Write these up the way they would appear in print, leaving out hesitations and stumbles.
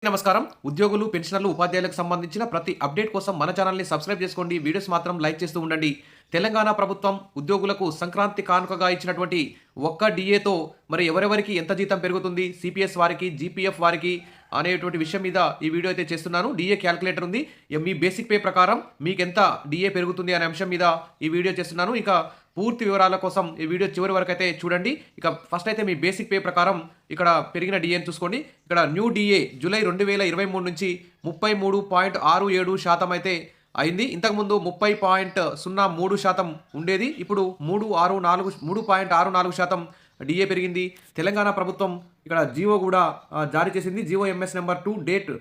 నమస్కారం. ఉద్యోగులు, పెన్షనర్లు, ఉపాధ్యాయులకు సంబంధించిన ప్రతి అప్డేట్ కోసం మన ఛానల్‌ని సబ్స్క్రైబ్ చేసుకోండి. వీడియోస్ మాత్రం లైక్ చేస్తూ ఉండండి. తెలంగాణ ప్రభుత్వం ఉద్యోగులకు సంక్రాంతి కానుకగా ఇచ్చినటువంటి ఒక్క డీఏతో మరి ఎవరెవరికి ఎంత జీతం పెరుగుతుంది, సిపిఎస్ వారికి, జీపీఎఫ్ వారికి అనేటువంటి విషయం మీద ఈ వీడియో అయితే చేస్తున్నాను. డీఏ క్యాలిక్యులేటర్ ఉంది. మీ బేసిక్ పే ప్రకారం మీకెంత డీఏ పెరుగుతుంది అనే అంశం మీద ఈ వీడియో చేస్తున్నాను. ఇక పూర్తి వివరాల కోసం ఈ వీడియో చివరి వరకు అయితే చూడండి. ఇక ఫస్ట్ అయితే మీ బేసిక్ పే ప్రకారం ఇక్కడ పెరిగిన డీఏని చూసుకోండి. ఇక్కడ న్యూ డీఏ జూలై 2023 నుంచి 33.67% అయితే అయింది. ఇంతకుముందు 30.03% ఉండేది. ఇప్పుడు 3.64% డీఏ పెరిగింది. తెలంగాణ ప్రభుత్వం ఇక్కడ జీవో కూడా జారీ చేసింది. జీవో ఎంఎస్ నెంబర్ 2 డేట్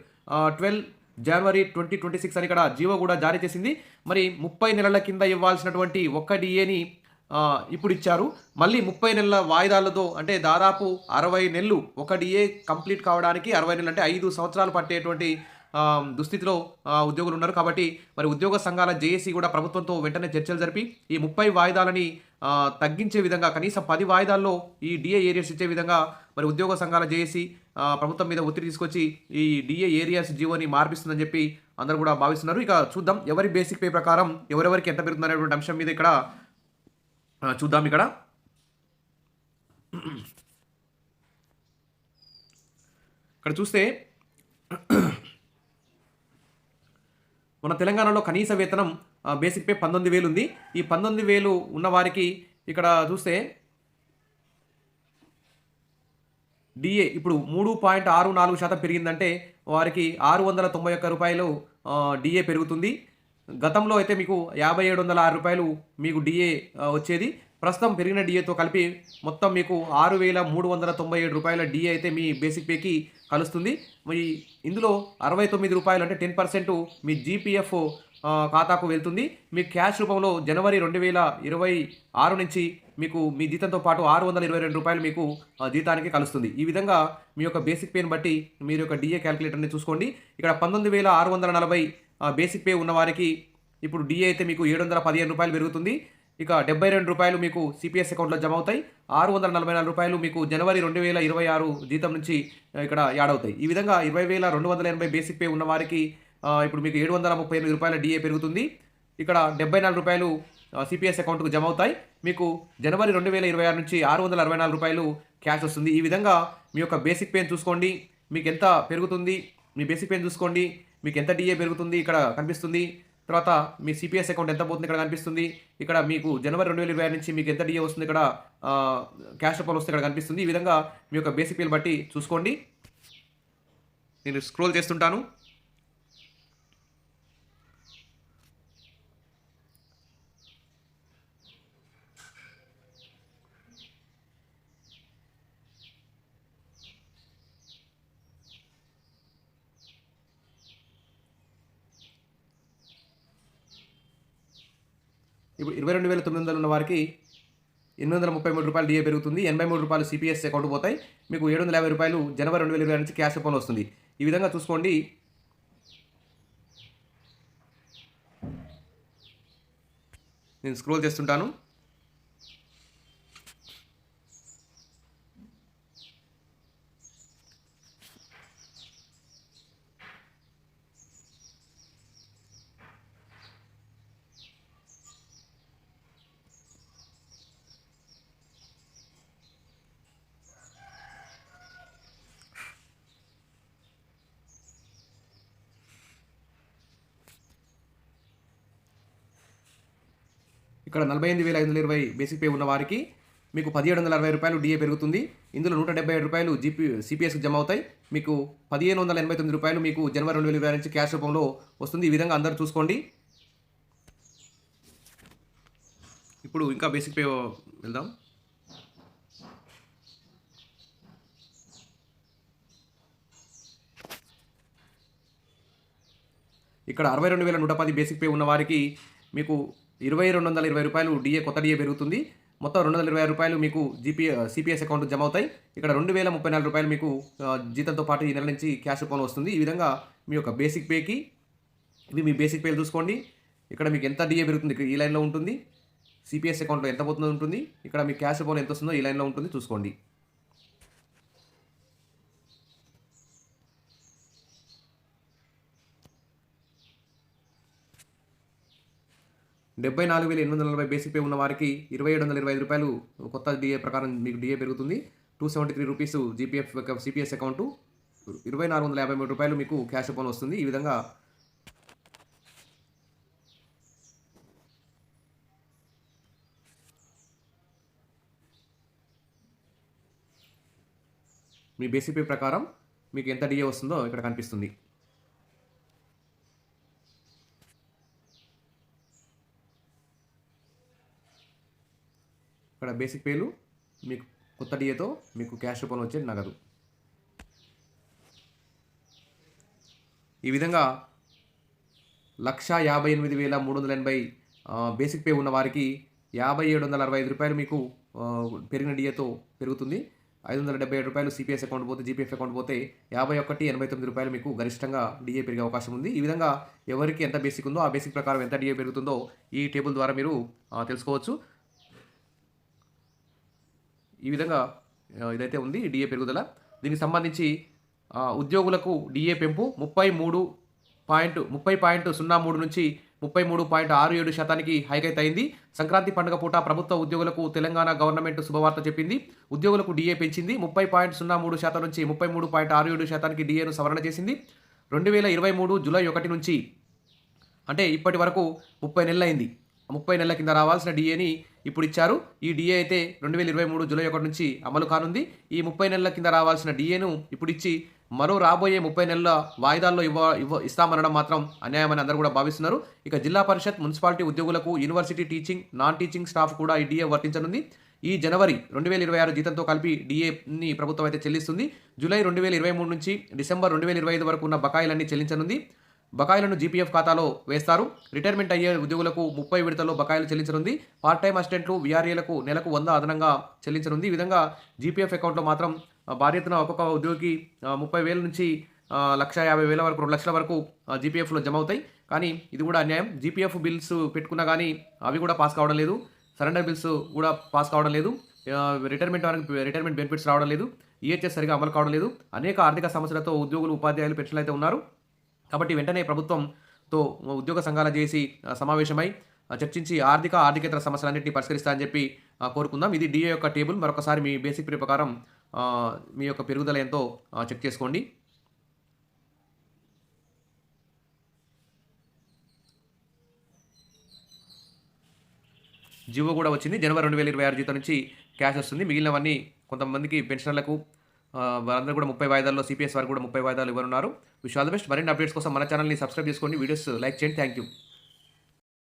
12 జనవరి 2026 అని ఇక్కడ జీవో కూడా జారీ చేసింది. మరి 30 నెలల కింద ఇవ్వాల్సినటువంటి ఒక్క డీఏని ఇప్పుడు ఇచ్చారు. మళ్ళీ 30 నెలల వాయిదాలతో అంటే దాదాపు 60 నెలలు ఒక డీఏ కంప్లీట్ కావడానికి 60 నెలలు అంటే 5 సంవత్సరాలు పట్టేటువంటి దుస్థితిలో ఉద్యోగులు ఉన్నారు. కాబట్టి మరి ఉద్యోగ సంఘాల జేఏసీ కూడా ప్రభుత్వంతో వెంటనే చర్చలు జరిపి ఈ 30 వాయిదాలని తగ్గించే విధంగా కనీసం 10 వాయిదాల్లో ఈ డీఏ ఏరియాస్ ఇచ్చే విధంగా మరి ఉద్యోగ సంఘాల జేఏసీ ప్రభుత్వం మీద ఒత్తిడి తీసుకొచ్చి ఈ డీఏ ఏరియాస్ జీవోని మార్పిస్తుందని చెప్పి అందరూ కూడా భావిస్తున్నారు. ఇక చూద్దాం ఎవరి బేసిక్ పే ప్రకారం ఎవరెవరికి ఎంత పెరుగుతుంది అనేటువంటి అంశం మీద ఇక్కడ చూద్దాం. ఇక్కడ చూస్తే మన తెలంగాణలో కనీస వేతనం బేసిక్ పే 19,000 ఉంది. ఈ 19,000 ఉన్న వారికి ఇక్కడ చూస్తే డిఏ ఇప్పుడు 3.64% పెరిగిందంటే వారికి రూ. 691 డిఏ పెరుగుతుంది. గతంలో అయితే మీకు రూ. 5,706 మీకు డిఏ వచ్చేది. ప్రస్తుతం పెరిగిన డిఏతో కలిపి మొత్తం మీకు రూ. 6,397 డిఏ అయితే మీ బేసిక్ పేకి కలుస్తుంది. మరి ఇందులో రూ. 69 అంటే 10% మీ జీపీఎఫ్ ఖాతాకు వెళ్తుంది. మీ క్యాష్ రూపంలో జనవరి 2026 నుంచి మీకు మీ జీతంతో పాటు రూ. 622 మీకు జీతానికి కలుస్తుంది. ఈ విధంగా మీ యొక్క బేసిక్ పేని బట్టి మీరు యొక్క డిఏ క్యాలిక్యులేటర్ని చూసుకోండి. ఇక్కడ 19,640 బేసిక్ పే ఉన్నవారికి ఇప్పుడు డిఏ అయితే మీకు రూ. 715 పెరుగుతుంది. ఇక రూ. 72 మీకు సిపిఎస్ అకౌంట్లో జమ అవుతాయి. రూ. 644 మీకు జనవరి 2026 జీతం నుంచి ఇక్కడ యాడ్ అవుతాయి. ఈ విధంగా 20,280 బేసిక్ పే ఉన్న వారికి ఇప్పుడు మీకు రూ. 738 డిఏ పెరుగుతుంది. ఇక్కడ రూ. 74 సిపిఎస్ అకౌంట్కు జమ అవుతాయి. మీకు జనవరి 2026 నుంచి రూ. 664 క్యాష్ వస్తుంది. ఈ విధంగా మీ యొక్క బేసిక్ పేని చూసుకోండి. మీకు ఎంత పెరుగుతుంది మీ బేసిక్ పేని చూసుకోండి. మీకు ఎంత డిఏ పెరుగుతుంది ఇక్కడ కనిపిస్తుంది. తర్వాత మీ సిపిఎస్ అకౌంట్ ఎంత పోతుంది ఇక్కడ కనిపిస్తుంది. ఇక్కడ మీకు జనవరి 2026 నుంచి మీకు ఎంత డిఏ వస్తుంది ఇక్కడ క్యాష్ రూపంలో వస్తే ఇక్కడ కనిపిస్తుంది. ఈ విధంగా మీ యొక్క బేసిక్ పేని బట్టి చూసుకోండి. నేను స్క్రోల్ చేస్తుంటాను. ఇప్పుడు 22,900 ఉన్న వారికి రూ. 833 డిఏ పెరుగుతుంది. రూ. 83 సిపిఎస్ అకౌంట్ పోతాయి. మీకు రూ. 750 జనవరి 2026 నుంచి క్యాష్ రూపంలో వస్తుంది. ఈ విధంగా చూసుకోండి. నేను స్క్రోల్ చేస్తుంటాను. ఇక్కడ 48,520 బేసిక్ పే ఉన్న వారికి మీకు రూ. 1,760 డిఏ పెరుగుతుంది. ఇందులో రూ. 177 సిపిఎస్కి జమ అవుతాయి. మీకు రూ. 1,589 మీకు జనవరి 2026 నుంచి క్యాష్ రూపంలో వస్తుంది. ఈ విధంగా అందరూ చూసుకోండి. ఇప్పుడు ఇంకా బేసిక్ పే వెళ్దాం. ఇక్కడ 62,110 బేసిక్ పే ఉన్న వారికి మీకు రూ. 2,220 డిఏ కొత్త డిఏ పెరుగుతుంది. మొత్తం రూ. 220 మీకు సిపిఎస్ అకౌంట్ జమ అవుతాయి. ఇక్కడ రూ. 2,034 మీకు జీతంతో పాటు ఈ నెల నుంచి క్యాష్ రూపంలో వస్తుంది. ఈ విధంగా మీ యొక్క బేసిక్ పేకి ఇవి మీ బేసిక్ పేలు చూసుకోండి. ఇక్కడ మీకు ఎంత డిఏ పెరుగుతుంది ఈ లైన్లో ఉంటుంది. సిపిఎస్ అకౌంట్లో ఎంత పోతుందో ఉంటుంది. ఇక్కడ మీ క్యాష్ రూపంలో ఎంత వస్తుందో ఈ లైన్లో ఉంటుంది చూసుకోండి. 74,840 బేసిక్ పే ఉన్న వారికి రూ. 2725 కొత్త డిఏ ప్రకారం మీకు డిఏ పెరుగుతుంది. రూ. 273 జీపీఎఫ్ సిపిఎస్ అకౌంటు రూ. 2,453 మీకు క్యాష్ రూపంలో వస్తుంది. ఈ విధంగా మీ బేసిక్ పే ప్రకారం మీకు ఎంత డిఏ వస్తుందో ఇక్కడ కనిపిస్తుంది. ఇక్కడ బేసిక్ పేలు మీకు కొత్త డిఏతో మీకు క్యాష్ రూపంలో వచ్చే నగదు. ఈ విధంగా 1,58,380 బేసిక్ పే ఉన్న వారికి రూ. 5,765 మీకు పెరిగిన డిఏతో పెరుగుతుంది. రూ. 577 సిపిఎస్ అకౌంట్ పోతే జీపీఎఫ్ అకౌంట్ పోతే రూ. 51,89 మీకు గరిష్టంగా డిఏ పెరిగే అవకాశం ఉంది. ఈ విధంగా ఎవరికి ఎంత బేసిక్ ఉందో ఆ బేసిక్ ప్రకారం ఎంత డిఏ పెరుగుతుందో ఈ టేబుల్ ద్వారా మీరు తెలుసుకోవచ్చు. ఈ విధంగా ఇదైతే ఉంది డిఏ పెరుగుదల. దీనికి సంబంధించి ఉద్యోగులకు డిఏ పెంపు 30.03 నుంచి 33.67% హైక్ అయింది. సంక్రాంతి పండుగ పూట ప్రభుత్వ ఉద్యోగులకు తెలంగాణ గవర్నమెంట్ శుభవార్త చెప్పింది. ఉద్యోగులకు డిఏ పెంచింది. 30.03% నుంచి 33.67%కి డిఏను సవరణ చేసింది. 2023 జూలై 1 నుంచి అంటే ఇప్పటి వరకు 30 నెలలు అయింది. 30 నెలల కింద రావాల్సిన డిఏని ఇప్పుడు ఇచ్చారు. ఈ డిఏ అయితే 2023 జూలై 1 నుంచి అమలు కానుంది. ఈ 30 నెలల కింద రావాల్సిన డిఏను ఇప్పుడు ఇచ్చి మరో రాబోయే 30 నెలల వాయిదాల్లో ఇస్తామనడం మాత్రం అన్యాయమని అందరూ కూడా భావిస్తున్నారు. ఇక జిల్లా పరిషత్, మున్సిపాలిటీ ఉద్యోగులకు, university teaching, non teaching staff కూడా ఈ డిఏ వర్తించనుంది. ఈ జనవరి 2026 జీతంతో కలిపి డిఏని ప్రభుత్వం అయితే చెల్లిస్తుంది. జూలై 2023 నుంచి డిసెంబర్ 2025 వరకు ఉన్న బకాయిలన్నీ చెల్లించనుంది. బకాయిలను జీపీఎఫ్ ఖాతాలో వేస్తారు. రిటైర్మెంట్ అయ్యే ఉద్యోగులకు 30 విడతల్లో బకాయిలు చెల్లించనుంది. పార్ట్ టైం అసిస్టెంట్లు, వీఆర్ఏలకు నెలకు 100 అదనంగా చెల్లించనుంది. ఈ విధంగా జీపీఎఫ్ అకౌంట్లో మాత్రం భారీ ఎత్తున ఒక్కొక్క ఉద్యోగికి 30,000 నుంచి 1,50,000 వరకు 2 లక్షల వరకు జీపీఎఫ్లో జమ అవుతాయి. కానీ ఇది కూడా అన్యాయం. జీపీఎఫ్ బిల్స్ పెట్టుకున్నా కానీ అవి కూడా పాస్ కావడం లేదు. సరెండర్ బిల్స్ కూడా పాస్ కావడం లేదు. రిటైర్మెంట్ బెనిఫిట్స్ రావడం లేదు. ఈహెచ్ఎస్ సరిగా అమలు కావడం లేదు. అనేక ఆర్థిక సమస్యలతో ఉద్యోగులు, ఉపాధ్యాయులు, పెన్షన్లు అయితే ఉన్నారు. కాబట్టి వెంటనే ప్రభుత్వంతో ఉద్యోగ సంఘాల చేసి సమావేశమై చర్చించి ఆర్థికేతర సమస్యలన్నింటినీ పరిష్కరిస్తారని చెప్పి కోరుకుందాం. ఇది డిఏ యొక్క టేబుల్. మరొకసారి మీ బేసిక్ పే ప్రకారం మీ యొక్క పెరుగుదల ఎంతో చెక్ చేసుకోండి. జివో కూడా వచ్చింది. జనవరి 2026 జీతం నుంచి క్యాష్ వస్తుంది. మిగిలినవన్నీ కొంతమందికి పెన్షనర్లకు వాళ్ళందరూ కూడా 30 వాయిదాల్లో, సిపిఎస్ వారికి కూడా 30 వాయిదాలు ఇవ్వనున్నారు. Wish all the best. మరిన్ని అప్డేట్స్ కోసం మన ఛానల్ని సబ్స్క్రైబ్ చేసుకోండి. వీడియోస్ లైక్ చేయండి. Thank you.